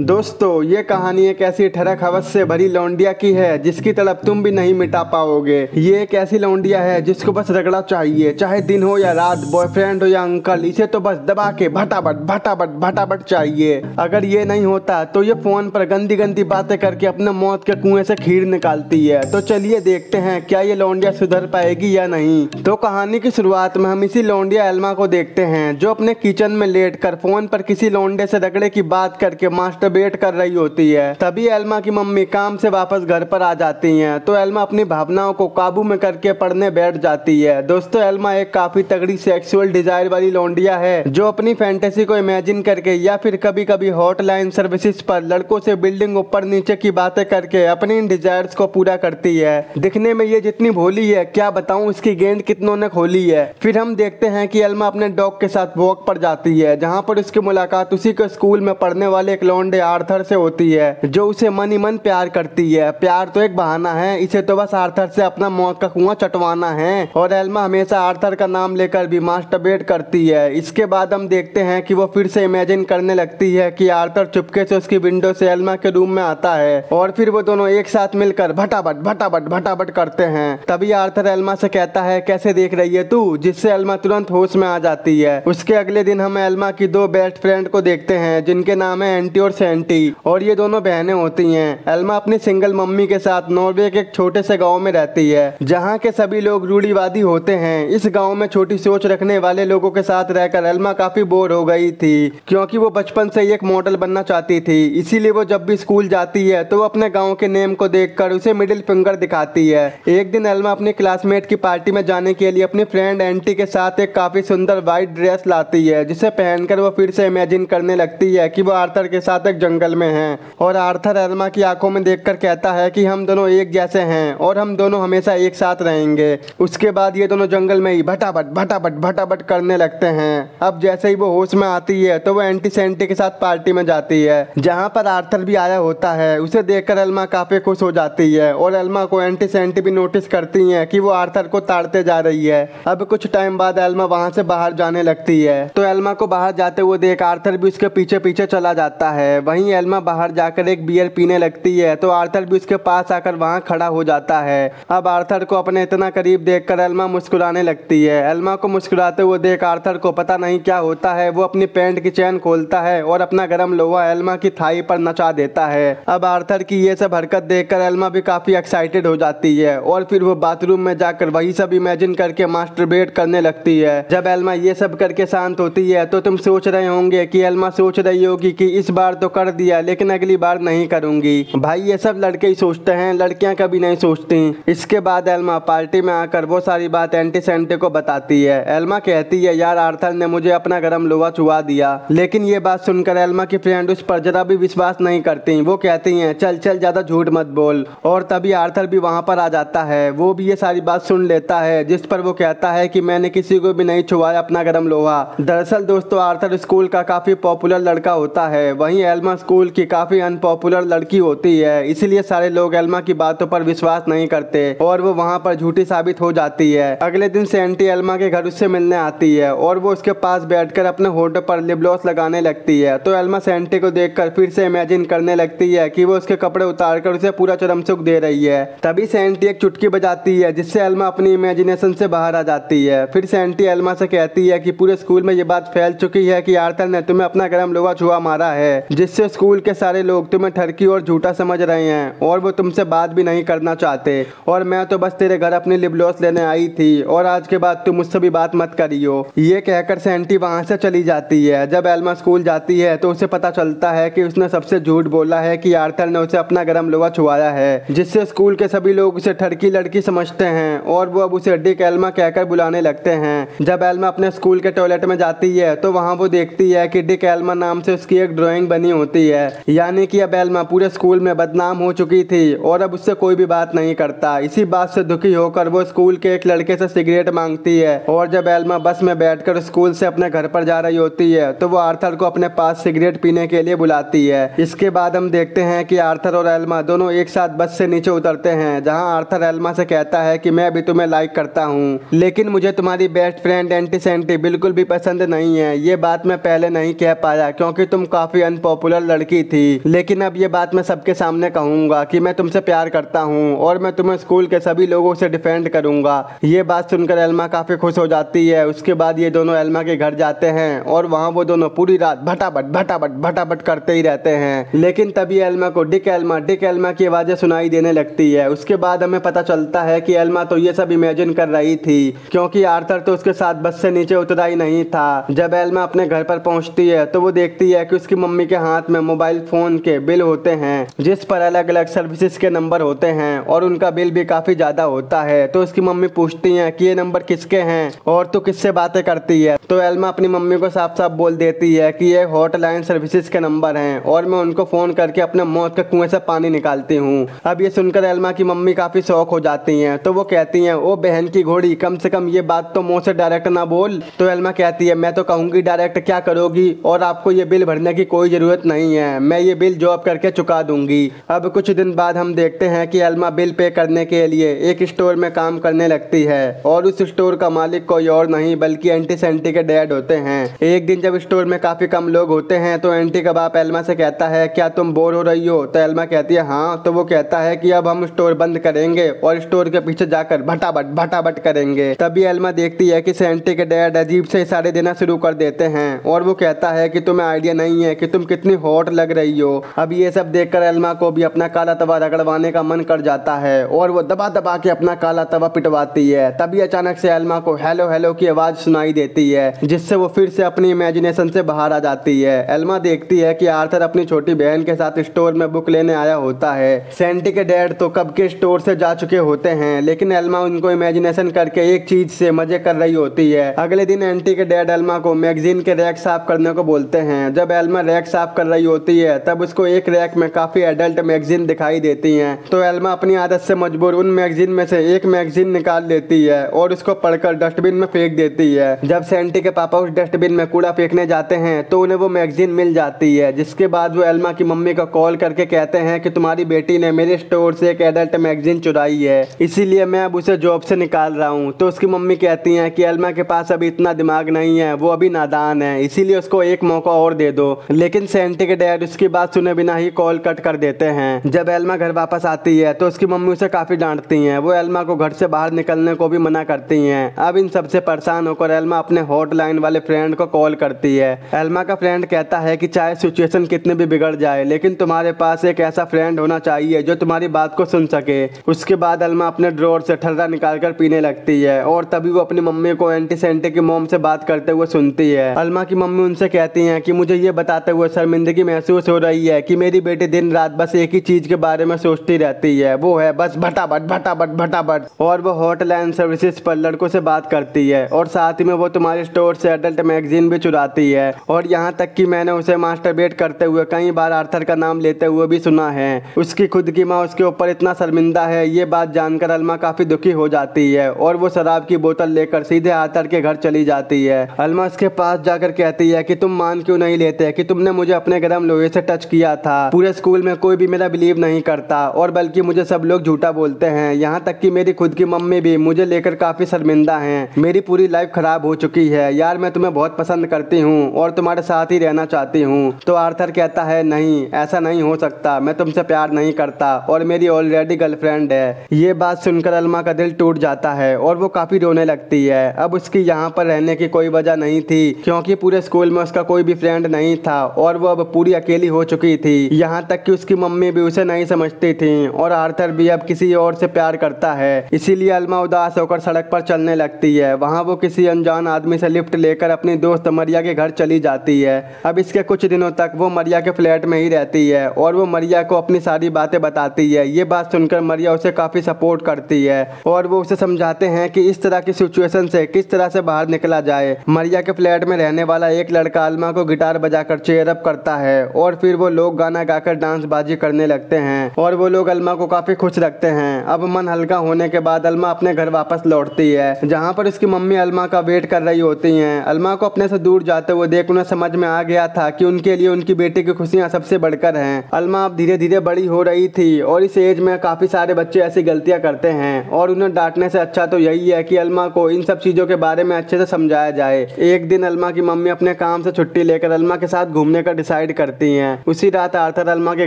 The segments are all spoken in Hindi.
दोस्तों, ये कहानी एक ऐसी ठरक हवस से भरी लौंडिया की है जिसकी तड़प तुम भी नहीं मिटा पाओगे। ये एक ऐसी लौंडिया है जिसको बस रगड़ा चाहिए, चाहे दिन हो या रात, बॉयफ्रेंड हो या अंकल, इसे तो बस दबा के भटाभट भटाभट भटाभट चाहिए। अगर ये नहीं होता तो ये फोन पर गंदी गंदी बातें करके अपने मौत के कुएं से खीर निकालती है। तो चलिए देखते हैं क्या ये लौंडिया सुधर पाएगी या नहीं। तो कहानी की शुरुआत में हम इसी लौंडिया एल्मा को देखते हैं जो अपने किचन में लेटकर फोन पर किसी लौंडे से रगड़े की बात करके मास्टरबेट कर रही होती है। तभी एल्मा की मम्मी काम से वापस घर पर आ जाती हैं। तो एल्मा अपनी भावनाओं को काबू में करके पढ़ने बैठ जाती है। दोस्तों, एल्मा एक काफी तगड़ी सेक्सुअल डिजायर वाली लौंडिया है जो अपनी फैंटेसी को इमेजिन करके या फिर कभी कभी हॉटलाइन सर्विसेज पर लड़कों से बिल्डिंग ऊपर नीचे की बातें करके अपनी इन डिजायर्स को पूरा करती है। दिखने में ये जितनी भोली है, क्या बताऊं इसकी गेंद कितनों ने खोली है। फिर हम देखते हैं कि एल्मा अपने डॉग के साथ वॉक पर जाती है, जहाँ पर उसकी मुलाकात उसी के स्कूल में पढ़ने वाले एक लौंडे आर्थर से होती है जो उसे मन ही मन प्यार करती है। प्यार तो एक बहाना है, इसे तो बस आर्थर से अपना मौत का कुआं चटवाना है। और एल्मा हमेशा आर्थर का नाम लेकर भी मास्टरबेट करती है। इसके बाद हम देखते हैं कि वो फिर से इमेजिन करने लगती है कि आर्थर चुपके से उसकी विंडो से एल्मा के रूम में आता है और फिर वो दोनों एक साथ मिलकर भटाभट भटाभट भटाभट करते हैं। तभी आर्थर एल्मा से कहता है, कैसे देख रही है तू, जिससे एल्मा तुरंत होश में आ जाती है। उसके अगले दिन हम एल्मा की दो बेस्ट फ्रेंड को देखते हैं जिनके नाम है एंटी और सैंटी, और ये दोनों बहनें होती हैं। एल्मा अपनी सिंगल मम्मी के साथ नॉर्वे के एक छोटे से गांव में रहती है जहां के सभी लोग रूढ़िवादी होते हैं। इस गांव में छोटी सोच रखने वाले लोगों के साथ रहकर एल्मा काफी बोर हो गई थी क्योंकि वो बचपन से ही एक मॉडल बनना चाहती थी। इसीलिए वो जब भी स्कूल जाती है तो वो अपने गाँव के नेम को देखकर उसे मिडिल फिंगर दिखाती है। एक दिन एल्मा अपनी क्लासमेट की पार्टी में जाने के लिए अपनी फ्रेंड एंटी के साथ एक काफी सुंदर व्हाइट ड्रेस लाती है जिसे पहनकर वो फिर से इमेजिन करने लगती है कि वो आर्थर के साथ एक जंगल में है। और आर्थर एल्मा की आंखों में देखकर कहता है कि हम दोनों एक जैसे हैं और हम दोनों हमेशा एक साथ रहेंगे। उसके बाद ये दोनों जंगल में ही भटाभट भटाभट भटाभट करने लगते हैं। अब जैसे ही वो होश में आती है तो वो एंटी सेंटी के साथ पार्टी में जाती है जहां पर आर्थर भी आया होता है। उसे देखकर एल्मा काफी खुश हो जाती है और एल्मा को एंटी सेंटी भी नोटिस करती है कि वो आर्थर को ताड़ते जा रही है। अब कुछ टाइम बाद एल्मा वहां से बाहर जाने लगती है तो एल्मा को बाहर जाते हुए देख आर्थर भी उसके पीछे पीछे चला जाता है। वहीं एल्मा बाहर जाकर एक बियर पीने लगती है तो आर्थर भी उसके पास आकर वहां खड़ा हो जाता है। अब आर्थर को अपने इतना करीब देखकर एल्मा मुस्कुराने लगती है। एल्मा को मुस्कुराते हुए देख आर्थर को पता नहीं क्या होता है, वो अपनी पैंट की चैन खोलता है और अपना गरम लोहा एल्मा की थाई पर नचा देता है। अब आर्थर की ये सब हरकत देखकर एल्मा भी काफी एक्साइटेड हो जाती है और फिर वो बाथरूम में जाकर वही सब इमेजिन करके मास्टरबेट करने लगती है। जब एल्मा ये सब करके शांत होती है तो तुम सोच रहे होंगे कि एल्मा सोच रही होगी कि इस बार तो कर दिया लेकिन अगली बार नहीं करूंगी। भाई, ये सब लड़के ही सोचते हैं, लड़कियां कभी नहीं सोचती। इसके बाद एल्मा पार्टी में आकर वो सारी बात एंटी सेंटी को बताती है। एल्मा कहती है, यार आर्थर ने मुझे अपना गरम लोहा छुआ दिया। लेकिन ये बात सुनकर एल्मा की फ्रेंड उस पर जरा भी विश्वास नहीं करती। वो कहती हैं, चल चल ज्यादा झूठ मत बोल। और तभी आर्थर भी वहां पर आ जाता है। वो भी ये सारी बात सुन लेता है जिस पर वो कहता है कि मैंने किसी को भी नहीं छुआया अपना गरम लोहा। दरअसल दोस्तों, आर्थर स्कूल का काफी पॉपुलर लड़का होता है, वहीं एल्मा स्कूल की काफी अनपॉपुलर लड़की होती है। इसीलिए सारे लोग एल्मा की बातों पर विश्वास नहीं करते और वो वहां पर झूठी साबित हो जाती है। अगले दिन सैंटी एल्मा के घर उससे मिलने आती है और वो उसके पास बैठकर अपने होठों पर लिप ग्लॉस लगाने लगती है। तो एल्मा सैंटी को देखकर फिर से इमेजिन करने लगती है कि वो उसके कपड़े उतारकर उसे पूरा चरम सुख दे रही है। तभी सैंटी एक चुटकी बजाती है जिससे एल्मा अपनी इमेजिनेशन से बाहर आ जाती है। फिर सैंटी एल्मा से कहती है कि पूरे स्कूल में ये बात फैल चुकी है कि आर्थर ने तुम्हें अपना गरम लोहा छुआ मारा है, जिससे स्कूल के सारे लोग तुम्हें ठरकी और झूठा समझ रहे हैं और वो तुमसे बात भी नहीं करना चाहते। और मैं तो बस तेरे घर अपनी लिप ग्लॉस लेने आई थी और आज के बाद तुम मुझसे भी बात मत करियो। ये कहकर सैंटी वहां से चली जाती है। जब एल्मा स्कूल जाती है तो उसे पता चलता है कि उसने सबसे झूठ बोला है कि आर्थर ने उसे अपना गरम लोहा छुआया है, जिससे स्कूल के सभी लोग उसे ठरकी लड़की समझते हैं और वो अब उसे डिक एल्मा कहकर बुलाने लगते हैं। जब एल्मा अपने स्कूल के टॉयलेट में जाती है तो वहां वो देखती है कि डिक एल्मा नाम से उसकी एक ड्राइंग बनी होती है, यानी कि अब एल्मा पूरे स्कूल में बदनाम हो चुकी थी और अब उससे कोई भी बात नहीं करता। इसी बात से दुखी होकर वो स्कूल के एक लड़के से सिगरेट मांगती है और जब एल्मा बस में बैठकर स्कूल से अपने घर पर जा रही होती है तो वो आर्थर को अपने पास सिगरेट पीने के लिए बुलाती है। इसके बाद हम देखते हैं कि आर्थर और एल्मा दोनों एक साथ बस से नीचे उतरते हैं, जहां आर्थर एल्मा से कहता है कि मैं भी तुम्हें लाइक करता हूं, लेकिन मुझे तुम्हारी बेस्ट फ्रेंड एंटी सेंटी बिल्कुल भी पसंद नहीं है। ये बात मैं पहले नहीं कह पाया क्योंकि तुम काफी अनपॉपुलर पॉपुलर लड़की थी, लेकिन अब ये बात मैं सबके सामने कहूंगा कि मैं तुमसे प्यार करता हूँ और मैं तुम्हें स्कूल के सभी लोगों से डिफेंड करूंगा। ये बात सुनकर एल्मा काफी खुश हो जाती है। उसके बाद ये दोनों एल्मा के घर जाते हैं और वहाँ वो दोनों पूरी रात भटाभट भटाभट भटाभट करते ही रहते हैं। लेकिन तभी एल्मा को डिक एल्मा की आवाजें सुनाई देने लगती है। उसके बाद हमें पता चलता है कि एल्मा तो ये सब इमेजिन कर रही थी, क्योंकि आर्थर तो उसके साथ बस से नीचे उतरा ही नहीं था। जब एल्मा अपने घर पर पहुंचती है तो वो देखती है कि उसकी मम्मी के हाथ में मोबाइल फोन के बिल होते हैं, जिस पर अलग अलग सर्विसेज के नंबर होते हैं और उनका बिल भी काफी ज्यादा होता है। तो उसकी मम्मी पूछती है कि ये नंबर किसके हैं और तू किससे बातें करती है। तो एल्मा अपनी मम्मी को साफ साफ बोल देती है कि ये हॉटलाइन सर्विसेज के नंबर हैं और मैं उनको फोन करके अपने मौत के कुएं से पानी निकालती हूँ। अब ये सुनकर एल्मा की मम्मी काफी शौक हो जाती हैं। तो वो कहती हैं, ओ बहन की घोड़ी, कम से कम ये बात तो मुंह से डायरेक्ट ना बोल। तो एल्मा कहती है, मैं तो कहूंगी डायरेक्ट, क्या करोगी, और आपको ये बिल भरने की कोई जरूरत नहीं है, मैं ये बिल जॉब करके चुका दूंगी। अब कुछ दिन बाद हम देखते हैं कि एल्मा बिल पे करने के लिए एक स्टोर में काम करने लगती है और उस स्टोर का मालिक कोई और नहीं बल्कि एंटी सेंटी के डैड होते हैं। एक दिन जब स्टोर में काफी कम लोग होते हैं तो एंटी का बाप एल्मा से कहता है, क्या तुम बोर हो रही हो। तो एल्मा कहती है, हाँ। तो वो कहता है कि अब हम स्टोर बंद करेंगे और स्टोर के पीछे जाकर भटाभट भटाभट करेंगे। तभी एल्मा देखती है कि सेंटी के डैड अजीब से इशारे देना शुरू कर देते हैं और वो कहता है कि तुम्हें आइडिया नहीं है कि तुम कितनी हॉट लग रही हो। अब ये सब देखकर एल्मा को भी अपना काला तवा रगड़वाने का मन कर जाता है और वो दबा दबा के अपना काला तवा पिटवाती है। तभी अचानक से एल्मा को हेलो हेलो की आवाज सुनाई देती है, जिससे वो फिर से अपनी इमेजिनेशन से बाहर आ जाती है। एल्मा देखती है कि आर्थर अपनी छोटी बहन के साथ स्टोर में बुक लेने आया होता है। सेंटी के डैड तो कब के स्टोर से जा चुके होते हैं, लेकिन एल्मा उनको इमेजिनेशन करके एक चीज से मजे कर रही होती है। अगले दिन एंटी के डैड एल्मा को मैगजीन के रैक साफ करने को बोलते हैं। जब एल्मा रैक साफ कर रही होती है तब उसको एक रैक में काफी एडल्ट मैगजीन दिखाई देती हैं। तो एल्मा अपनी आदत से मजबूर उन मैगजीन में से एक मैगजीन निकाल लेती है और उसको पढ़कर डस्टबिन में फेंक देती है। जब सेंटी के पापा उस डस्टबिन में कूड़ा फेंकने जाते हैं तो उन्हें वो मैगजीन मिल जाती है, जिसके बाद वो एल्मा की मम्मी को कॉल करके कहते हैं कि तुम्हारी बेटी ने मेरे स्टोर से एक एडल्ट मैगजीन चुराई है, इसीलिए मैं अब उसे जॉब से निकाल रहा हूँ। तो उसकी मम्मी कहती हैं कि एल्मा के पास अभी इतना दिमाग नहीं है, वो अभी नादान है, इसीलिए उसको एक मौका और दे दो। लेकिन सेंटी के डैड उसकी बात सुने बिना ही कॉल कट कर देते हैं। जब एल्मा घर वापस आती है तो उसकी मम्मी उसे काफी डांटती हैं। वो एल्मा को घर से बाहर निकलने को भी मना करती हैं। अब इन सबसे परेशान होकर एल्मा अपने हॉटलाइन वाले फ्रेंड को कॉल करती है। एल्मा का फ्रेंड कहता है कि चाहे सिचुएशन कितनी भी बिगड़ जाए, लेकिन तुम्हारे पास एक ऐसा फ्रेंड होना चाहिए जो तुम्हारी बात को सुन सके। उसके बाद एल्मा अपने ड्रॉर से ठर्रा निकालकर पीने लगती है और तभी वो अपनी मम्मी को एंटी सेंटी की मॉम से बात करते हुए सुनती है। एल्मा की मम्मी उनसे कहती हैं कि मुझे ये बताते हुए शर्मिंदगी महसूस हो रही है कि मेरी बेटी दिन रात बस एक ही चीज के बारे में सोचती रहती है, वो है बस भटाभट भटाभट भटाभट। और वो हॉटलाइन सर्विसेज पर लड़कों से बात करती है और साथ ही में वो तुम्हारे स्टोर से एडल्ट मैगजीन भी चुराती है। और यहाँ तक कि मैंने उसे मास्टरबेट करते हुए कई बार आर्थर का नाम लेते हुए भी सुना है। उसकी खुद की माँ उसके ऊपर इतना शर्मिंदा है। ये बात जानकर एल्मा काफी दुखी हो जाती है और वो शराब की बोतल लेकर सीधे आर्थर के घर चली जाती है। एल्मा उसके पास जाकर कहती है कि तुम मान क्यों नहीं लेते कि तुमने मुझे अपने गर्म लोहे से टच किया था। पूरे स्कूल में कोई भी मेरा बिलीव नहीं करता और बल्कि मुझे सब लोग झूठा बोलते हैं, यहाँ तक कि मेरी खुद की मम्मी भी मुझे लेकर काफी शर्मिंदा हैं। मेरी पूरी लाइफ खराब हो चुकी है यार, मैं तुम्हें बहुत पसंद करती हूँ और तुम्हारे साथ ही रहना चाहती हूँ। तो आर्थर कहता है, नहीं ऐसा नहीं हो सकता, मैं तुमसे प्यार नहीं करता और मेरी ऑलरेडी गर्लफ्रेंड है। ये बात सुनकर एल्मा का दिल टूट जाता है और वो काफी रोने लगती है। अब उसकी यहाँ पर रहने की कोई वजह नहीं थी, क्योंकि पूरे स्कूल में उसका कोई भी फ्रेंड नहीं था और वो अब पूरी अकेली हो चुकी थी। यहाँ तक कि उसकी मम्मी भी उसे नहीं समझती थी और आर्थर भी अब किसी और से प्यार करता है। इसीलिए एल्मा उदास होकर सड़क पर चलने लगती है। वहाँ वो किसी अनजान आदमी से लिफ्ट लेकर अपनी दोस्त मरिया के घर चली जाती है। अब इसके कुछ दिनों तक वो मरिया के फ्लैट में ही रहती है और वो मरिया को अपनी सारी बातें बताती है। ये बात सुनकर मरिया उसे काफी सपोर्ट करती है और वो उसे समझाते हैं कि इस तरह की सिचुएशन से किस तरह से बाहर निकला जाए। मरिया के फ्लैट में रहने वाला एक लड़का एल्मा को गिटार बजाकर चेयर अप करता है और फिर वो लोग गाना गाकर डांस बाजी करने लगते हैं और वो लोग एल्मा को काफी खुश रखते हैं। अब मन हल्का होने के बाद एल्मा अपने घर वापस लौटती है, जहाँ पर उसकी मम्मी एल्मा का वेट कर रही होती हैं। एल्मा को अपने से दूर जाते हुए देख उन्हें समझ में आ गया था कि उनके लिए उनकी बेटी की खुशियाँ सबसे बढ़कर हैं। एल्मा अब धीरे धीरे बड़ी हो रही थी और इस एज में काफी सारे बच्चे ऐसी गलतियां करते हैं और उन्हें डांटने से अच्छा तो यही है कि एल्मा को इन सब चीजों के बारे में अच्छे से समझाया जाए। एक दिन एल्मा की मम्मी अपने काम से छुट्टी लेकर एल्मा के साथ घूमने का डिसाइड करती हैं। उसी रात आर्थर अल्मा के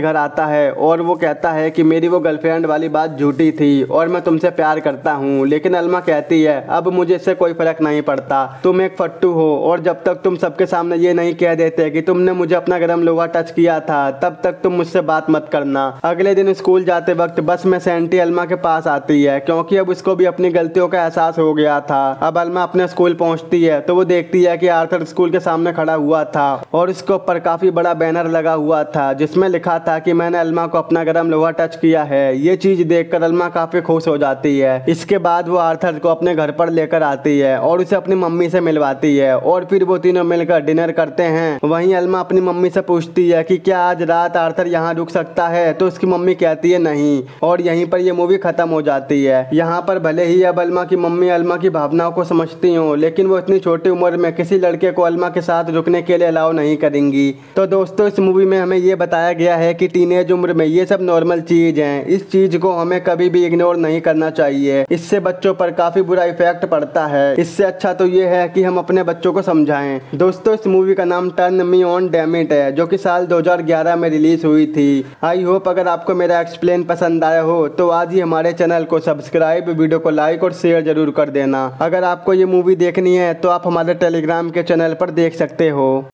घर आता है और वो कहता है कि मेरी वो गर्लफ्रेंड वाली बात झूठी थी और मैं तुमसे प्यार करता हूँ। लेकिन अल्मा कहती है अब मुझे इससे कोई फर्क नहीं पड़ता, तुम एक फट्टू हो और जब तक तुम सबके सामने ये नहीं कह देते कि तुमने मुझे अपना गर्म लोहा टच किया था तब तक तुम मुझसे बात मत करना। अगले दिन स्कूल जाते वक्त बस में सैंटी अल्मा के पास आती है क्योंकि अब उसको भी अपनी गलतियों का एहसास हो गया था। अब अल्मा अपने स्कूल पहुंचती है तो वो देखती है कि आर्थर स्कूल के सामने खड़ा हुआ था और उसके ऊपर काफी बड़ा बैनर लगा हुआ था जिसमें लिखा था कि मैंने अल्मा को अपना गर्म लोहा टच किया है। ये चीज देखकर अल्मा काफी खुश हो जाती है। इसके बाद वो आर्थर को अपने घर पर लेकर आती है और उसे अपनी मम्मी से मिलवाती है और फिर वो तीनों मिलकर डिनर करते हैं। वहीं अल्मा अपनी मम्मी से पूछती है कि क्या आज रात आर्थर यहाँ रुक सकता है, तो उसकी मम्मी कहती है नहीं और यहीं पर ये मूवी खत्म हो जाती है। यहाँ पर भले ही अब अल्मा की मम्मी अल्मा की भावनाओं को समझती हो लेकिन वो इतनी छोटी उम्र में किसी लड़के को अल्मा के साथ रुकने के लिए अलाउ नहीं करेंगी। तो दोस्तों इस मूवी में हमें ये बताया गया है कि टीनेज उम्र में ये सब नॉर्मल चीज है, इस चीज को हमें कभी भी इग्नोर नहीं करना चाहिए। इससे बच्चों पर काफी बुरा इफेक्ट पड़ता है। इससे अच्छा तो ये है कि हम अपने बच्चों को समझाएं। दोस्तों इस मूवी का नाम turn me on damn it है जो कि साल 2011 में रिलीज हुई थी। आई होप अगर आपको मेरा एक्सप्लेन पसंद आया हो तो आज ही हमारे चैनल को सब्सक्राइब, वीडियो को लाइक और शेयर जरूर कर देना। अगर आपको ये मूवी देखनी है तो आप हमारे टेलीग्राम के चैनल पर देख सकते हो।